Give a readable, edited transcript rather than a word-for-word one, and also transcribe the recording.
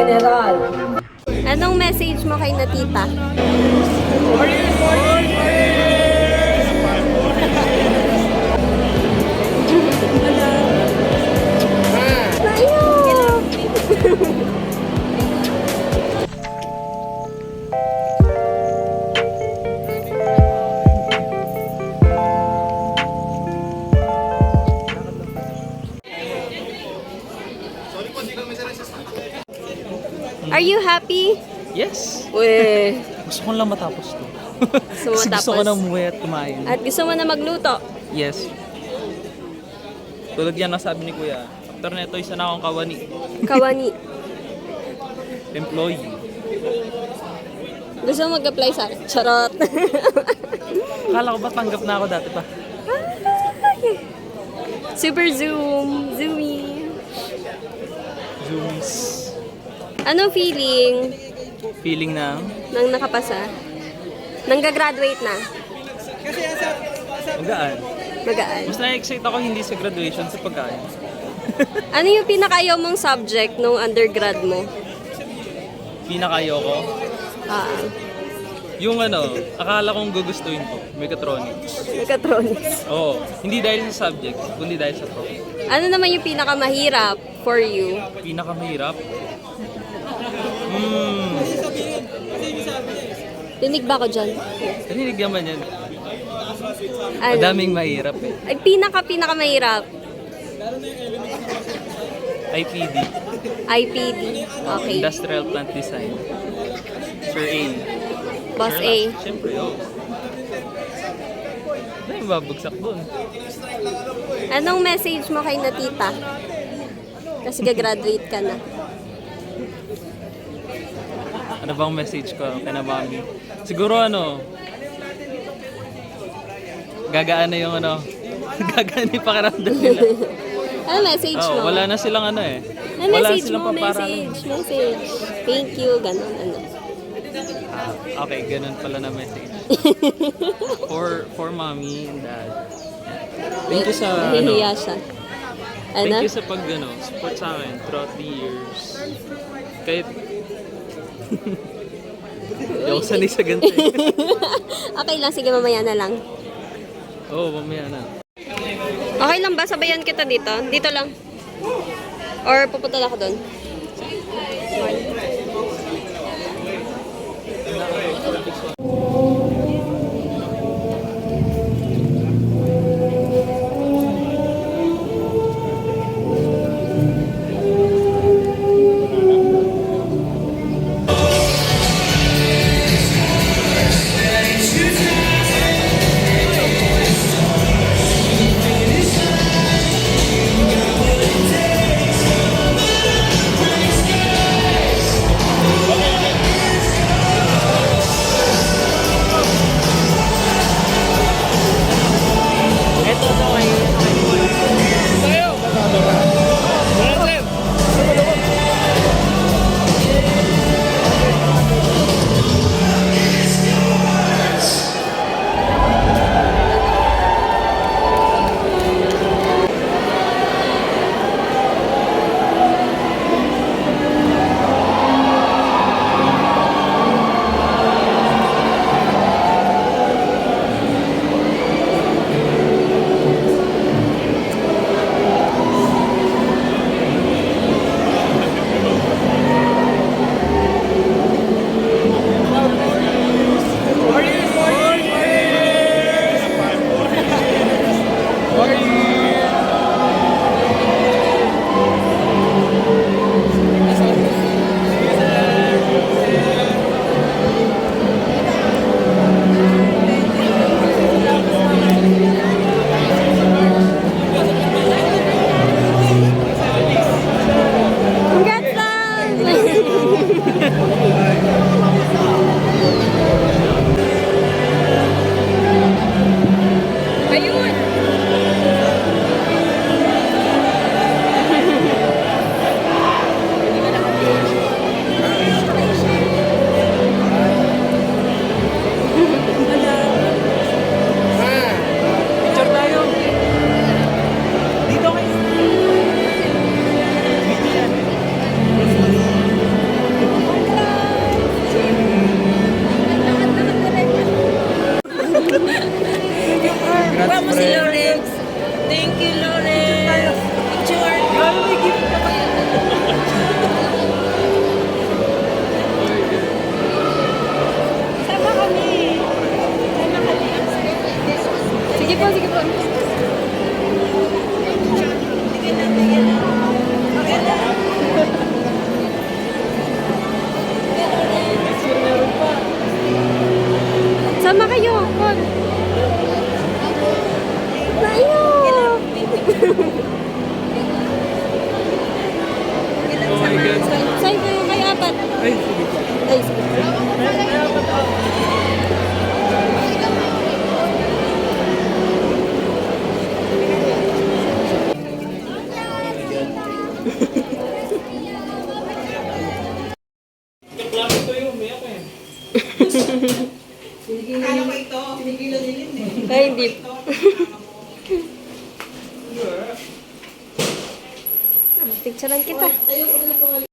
General. Anong message mo kay na tita? Are you happy? Yes. Weh. Gusto ko lang matapos to. Gusto mo Kasi gusto matapos? ko na umuwi at kumain. At gusto mo na magluto? Yes. Tulad yan ang sabi ni Kuya. After neto, isa na akong kawani. Kawani. Employee. Gusto mo mag-apply sa akin? Charot. Akala ko ba tanggap na ako dati pa? Super Zoom. Zoomy. Zoomies. Anong feeling Feeling na nang nakapasa? Nang gagraduate na? magaan. Magaan. Mas na-excite ako hindi sa graduation, sa pagkain. Ano yung pinakayaw mong subject nung undergrad mo? Pinakayo ko. Yung akala kong gugustuhin ko, mechatronics. Mechatronics. Oo. Hindi dahil sa subject, kundi dahil sa pro. Ano naman yung pinakamahirap for you? Pinakamahirap? Tinig ba ko dyan? Narinig naman yan. Ano? Madaming mahirap eh. Ay, pinakamahirap. IPD. IPD. Okay. Industrial Plant Design. Sir A. Boss Sure A. lang. Siyempre, oo. Ano yung babagsak doon? Anong message mo kay na tita? Kasi gagraduate ka na. Ano bang message ko kay na mami? Siguro gagaan na yung gagaan yung pakiramdam nila. Ano message mo? Wala na silang Ano wala message silang mo? paparang. Message. Thank you. Ganon, ano. Okay, ganun pala na message. for mommy and dad. Thank you sa Nahihiya siya. Ano? Thank you sa support sa akin throughout the years. Kahit hindi ako sanay sa ganito eh. Okay lang. Sige, mamaya na lang. Oo, mamaya na. Okay lang ba? Sabayan kita dito? Dito lang. Or pupunta na ako doon? Ay, sige po. Ay, sige. Kaklase ko yung umiyak eh. Kala ko ito, sinigilo nilin eh. Ay, hindi. Picturean kita. Ayoko na po.